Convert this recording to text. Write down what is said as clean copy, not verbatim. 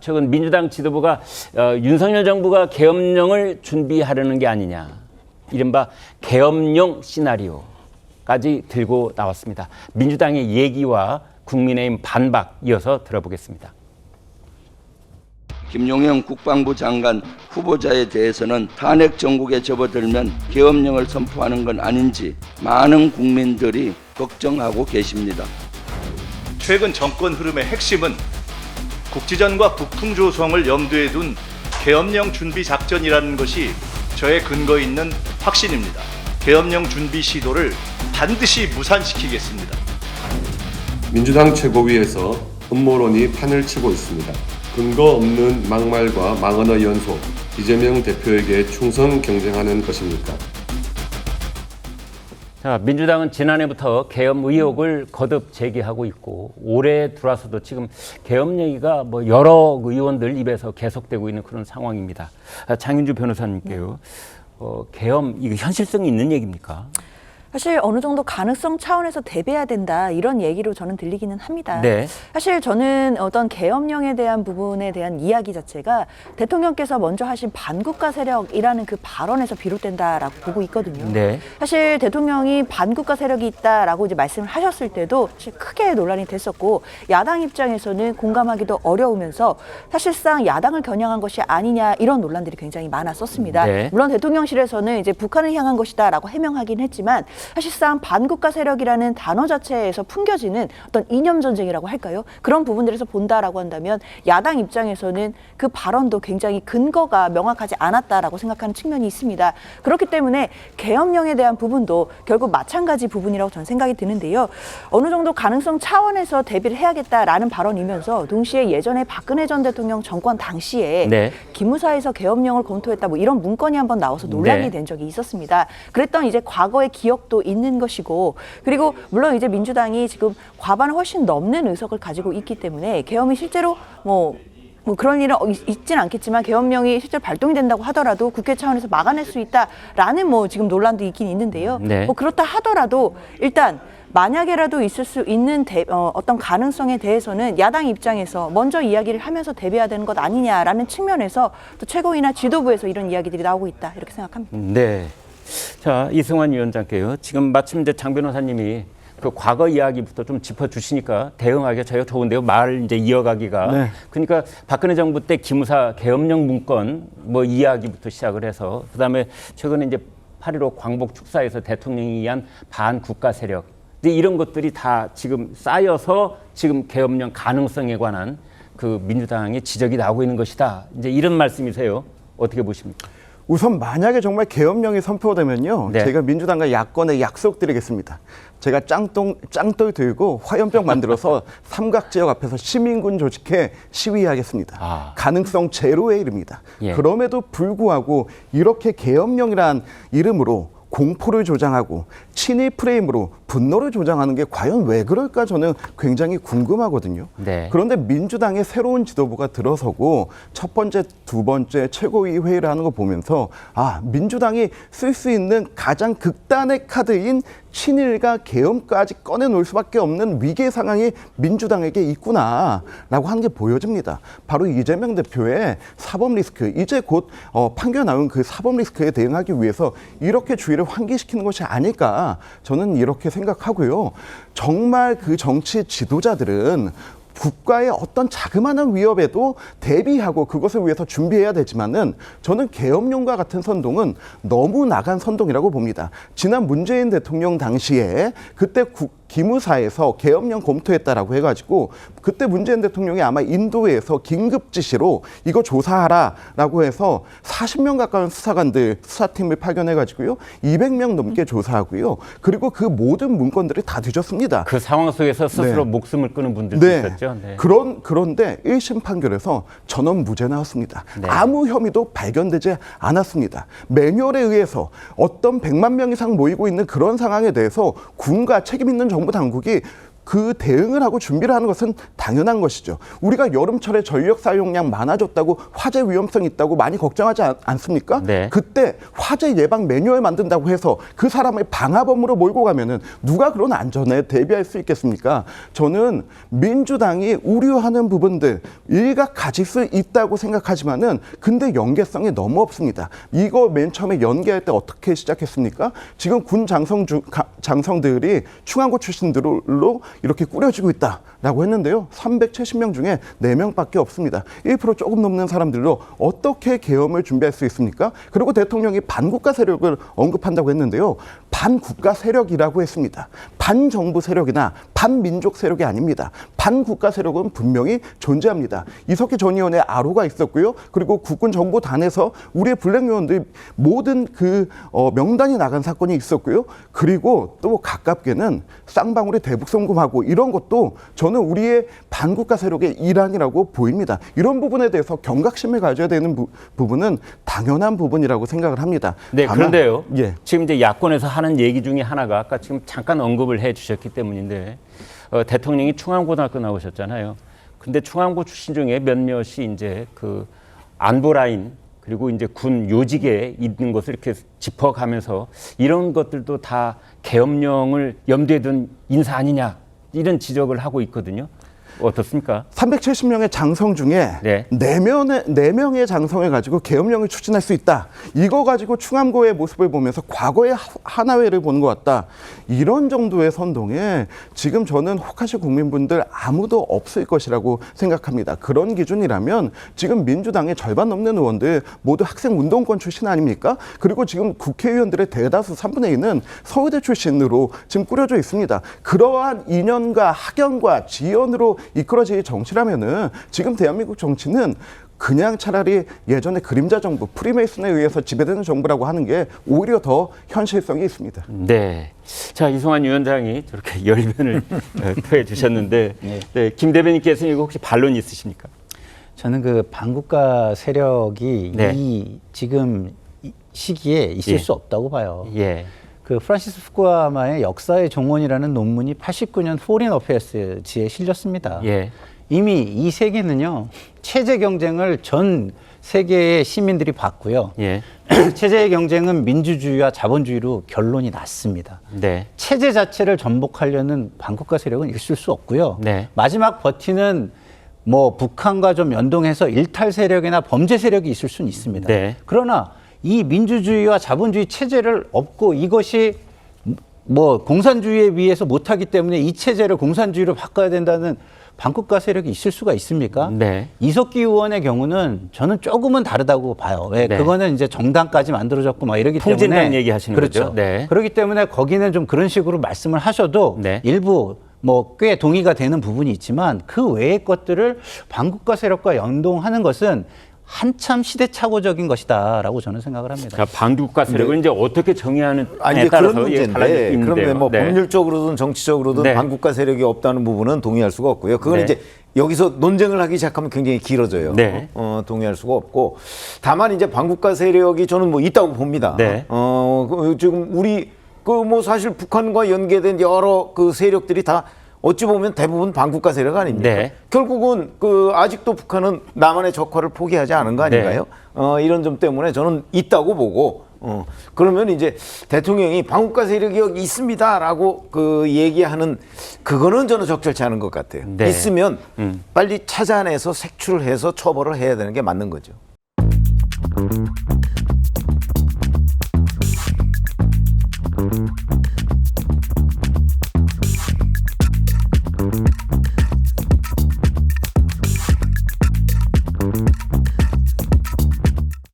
최근 민주당 지도부가 윤석열 정부가 계엄령을 준비하려는 게 아니냐. 이른바 계엄령 시나리오까지 들고 나왔습니다. 민주당의 얘기와 국민의힘 반박 이어서 들어보겠습니다. 김용현 국방부 장관 후보자에 대해서는 탄핵 정국에 접어들면 계엄령을 선포하는 건 아닌지 많은 국민들이 걱정하고 계십니다. 최근 정권 흐름의 핵심은 국지전과 북풍 조성을 염두에 둔 계엄령 준비 작전이라는 것이 저의 근거 있는 확신입니다. 계엄령 준비 시도를 반드시 무산시키겠습니다. 민주당 최고위에서 음모론이 판을 치고 있습니다. 근거 없는 막말과 망언의 연속, 이재명 대표에게 충성 경쟁하는 것입니까? 자, 민주당은 지난해부터 계엄 의혹을 거듭 제기하고 있고 올해 들어와서도 지금 계엄 얘기가 여러 의원들 입에서 계속되고 있는 그런 상황입니다. 장윤주 변호사님께요. 계엄 이거 현실성이 있는 얘기입니까? 사실 어느 정도 가능성 차원에서 대비해야 된다 이런 얘기로 저는 들리기는 합니다. 네. 사실 저는 어떤 계엄령에 대한 부분에 대한 이야기 자체가 대통령께서 먼저 하신 반국가 세력이라는 그 발언에서 비롯된다라고 보고 있거든요. 네. 사실 대통령이 반국가 세력이 있다라고 이제 말씀을 하셨을 때도 사실 크게 논란이 됐었고 야당 입장에서는 공감하기도 어려우면서 사실상 야당을 겨냥한 것이 아니냐 이런 논란들이 굉장히 많았었습니다. 네. 물론 대통령실에서는 이제 북한을 향한 것이다라고 해명하긴 했지만 사실상 반국가 세력이라는 단어 자체에서 풍겨지는 어떤 이념 전쟁이라고 할까요? 그런 부분들에서 본다라고 한다면 야당 입장에서는 그 발언도 굉장히 근거가 명확하지 않았다라고 생각하는 측면이 있습니다. 그렇기 때문에 계엄령에 대한 부분도 결국 마찬가지 부분이라고 저는 생각이 드는데요. 어느 정도 가능성 차원에서 대비를 해야겠다라는 발언이면서 동시에 예전에 박근혜 전 대통령 정권 당시에 네. 기무사에서 계엄령을 검토했다 이런 문건이 한번 나와서 논란이 네. 된 적이 있었습니다. 그랬던 이제 과거의 기억도 있는 것이고 그리고 물론 이제 민주당이 지금 과반을 훨씬 넘는 의석을 가지고 있기 때문에 계엄이 실제로 뭐 그런 일은 있지는 않겠지만 계엄령이 실제로 발동이 된다고 하더라도 국회 차원에서 막아낼 수 있다라는 지금 논란도 있긴 있는데요. 네. 그렇다 하더라도 일단 만약에라도 있을 수 있는 어떤 가능성에 대해서는 야당 입장에서 먼저 이야기를 하면서 대비해야 되는 것 아니냐라는 측면에서 또 최고위나 지도부에서 이런 이야기들이 나오고 있다 이렇게 생각합니다. 네. 자, 이승환 위원장께요. 지금 마침 이제 장 변호사님이 그 과거 이야기부터 좀 짚어주시니까 대응하기가 저희가 좋은데요. 말 이제 이어가기가. 네. 그러니까 박근혜 정부 때 기무사 계엄령 문건 이야기부터 시작을 해서 그다음에 최근에 이제 8.15 광복 축사에서 대통령이 위한 반국가 세력. 이런 것들이 다 지금 쌓여서 지금 계엄령 가능성에 관한 그 민주당의 지적이 나오고 있는 것이다. 이제 이런 말씀이세요. 어떻게 보십니까? 우선 만약에 정말 계엄령이 선포되면요. 네. 제가 민주당과 야권에 약속드리겠습니다. 제가 짱돌 들고 화염병 만들어서 삼각지역 앞에서 시민군 조직해 시위하겠습니다. 가능성 제로에 이릅니다. 예. 그럼에도 불구하고 이렇게 계엄령이란 이름으로 공포를 조장하고 친일 프레임으로 분노를 조장하는 게 과연 왜 그럴까 저는 굉장히 궁금하거든요. 네. 그런데 민주당의 새로운 지도부가 들어서고 첫 번째, 두 번째 최고위 회의를 하는 거 보면서 민주당이 쓸 수 있는 가장 극단의 카드인 친일과 계엄까지 꺼내놓을 수밖에 없는 위기의 상황이 민주당에게 있구나라고 하는 게 보여집니다. 바로 이재명 대표의 사법 리스크, 이제 곧 판결 나온 그 사법 리스크에 대응하기 위해서 이렇게 주의를 환기시키는 것이 아닐까 저는 이렇게 생각하고요. 정말 그 정치 지도자들은 국가의 어떤 자그마한 위협에도 대비하고 그것을 위해서 준비해야 되지만은 저는 계엄령과 같은 선동은 너무 나간 선동이라고 봅니다. 지난 문재인 대통령 당시에 그때 기무사에서 계엄령 검토했다라고 해가지고 그때 문재인 대통령이 아마 인도에서 긴급 지시로 이거 조사하라라고 해서 40명 가까운 수사관들 수사팀을 파견해가지고요 200명 넘게 조사하고요 그리고 그 모든 문건들이 다 뒤졌습니다. 그 상황 속에서 스스로 네. 목숨을 끊은 분들도 있었죠. 네. 그런데 1심 판결에서 전원 무죄 나왔습니다. 네. 아무 혐의도 발견되지 않았습니다. 매뉴얼에 의해서 어떤 100만 명 이상 모이고 있는 그런 상황에 대해서 군과 책임 있는 정부 당국이 그 대응을 하고 준비를 하는 것은 당연한 것이죠. 우리가 여름철에 전력 사용량 많아졌다고 화재 위험성이 있다고 많이 걱정하지 않습니까? 네. 그때 화재 예방 매뉴얼 만든다고 해서 그 사람을 방화범으로 몰고 가면은 누가 그런 안전에 대비할 수 있겠습니까? 저는 민주당이 우려하는 부분들 일각 가질 수 있다고 생각하지만은 근데 연계성이 너무 없습니다. 이거 맨 처음에 연계할 때 어떻게 시작했습니까? 지금 군 장성들이 충안고 출신들로 이렇게 꾸려지고 있다라고 했는데요. 370명 중에 4명밖에 없습니다. 1% 조금 넘는 사람들로 어떻게 계엄을 준비할 수 있습니까? 그리고 대통령이 반국가 세력을 언급한다고 했는데요. 반국가 세력이라고 했습니다. 반정부 세력이나 반민족 세력이 아닙니다. 반국가 세력은 분명히 존재합니다. 이석기 전 의원의 아로가 있었고요. 그리고 국군 정보단에서 우리의 블랙 요원들 모든 그 명단이 나간 사건이 있었고요. 그리고 또 가깝게는 쌍방울이 대북 송금하고 이런 것도 저는 우리의 반국가 세력의 일환이라고 보입니다. 이런 부분에 대해서 경각심을 가져야 되는 부분은 당연한 부분이라고 생각을 합니다. 네, 다만, 그런데요. 예. 지금 이제 야권에서 하는 얘기 중에 하나가 아까 지금 잠깐 언급을 해 주셨기 때문인데 대통령이 충안고등학교 나오셨잖아요. 근데 충안고 출신 중에 몇몇이 이제 그 안보 라인 그리고 이제 군 요직에 있는 것을 이렇게 짚어가면서 이런 것들도 다 계엄령을 염두에 둔 인사 아니냐 이런 지적을 하고 있거든요. 어떻습니까? 370명의 장성 중에 네. 4명의 장성을 가지고 계엄령을 추진할 수 있다. 이거 가지고 충암고의 모습을 보면서 과거의 하나회를 보는 것 같다. 이런 정도의 선동에 지금 저는 혹하실 국민분들 아무도 없을 것이라고 생각합니다. 그런 기준이라면 지금 민주당의 절반 넘는 의원들 모두 학생운동권 출신 아닙니까? 그리고 지금 국회의원들의 대다수 3분의 2는 서울대 출신으로 지금 꾸려져 있습니다. 그러한 인연과 학연과 지연으로 이끌어질 정치라면은 지금 대한민국 정치는 그냥 차라리 예전에 그림자 정부, 프리메이슨에 의해서 지배되는 정부라고 하는 게 오히려 더 현실성이 있습니다. 네. 자, 이송환 위원장이 저렇게 열변을 토해 주셨는데 네, 김 대변인께서는 이거 혹시 반론 있으십니까? 저는 그 반국가 세력이 네. 이 지금 시기에 있을 예. 수 없다고 봐요. 예. 그 프란시스 후쿠야마의 역사의 종언이라는 논문이 89년 포린 어페어스지에 실렸습니다. 예. 이미 이 세계는요 체제 경쟁을 전 세계의 시민들이 봤고요. 예. 체제의 경쟁은 민주주의와 자본주의로 결론이 났습니다. 네. 체제 자체를 전복하려는 반국가 세력은 있을 수 없고요. 네. 마지막 버티는 뭐 북한과 좀 연동해서 일탈 세력이나 범죄 세력이 있을 수는 있습니다. 네. 그러나 이 민주주의와 자본주의 체제를 업고 이것이 뭐 공산주의에 비해서 못하기 때문에 이 체제를 공산주의로 바꿔야 된다는 반국가 세력이 있을 수가 있습니까? 네. 이석기 의원의 경우는 저는 조금은 다르다고 봐요. 왜? 네. 그거는 이제 정당까지 만들어졌고 막 이러기 때문에 풍진당 얘기하시는 그렇죠. 거죠? 네. 그렇기 때문에 거기는 좀 그런 식으로 말씀을 하셔도 네. 일부 뭐 꽤 동의가 되는 부분이 있지만 그 외의 것들을 반국가 세력과 연동하는 것은 한참 시대착오적인 것이다라고 저는 생각을 합니다. 자, 반국가 세력을 이제 어떻게 정의하느냐에 아니 따라서 그런 이게 달라질 수 문제인데 있는데요. 그러면 뭐 네. 법률적으로든 정치적으로든 네. 반국가 세력이 없다는 부분은 동의할 수가 없고요. 그건 네. 이제 여기서 논쟁을 하기 시작하면 굉장히 길어져요. 네. 동의할 수가 없고 다만 이제 반국가 세력이 저는 뭐 있다고 봅니다. 네. 지금 우리 그 뭐 사실 북한과 연계된 여러 그 세력들이 다 어찌 보면 대부분 반국가 세력 아닙니까? 네. 결국은 그 아직도 북한은 남한의 적화를 포기하지 않은 거 아닌가요? 이런 점 때문에 저는 있다고 보고 그러면 이제 대통령이 반국가 세력이 여기 있습니다라고 그 얘기하는 그거는 저는 적절치 않은 것 같아요. 네. 있으면 빨리 찾아내서 색출해서 처벌을 해야 되는 게 맞는 거죠.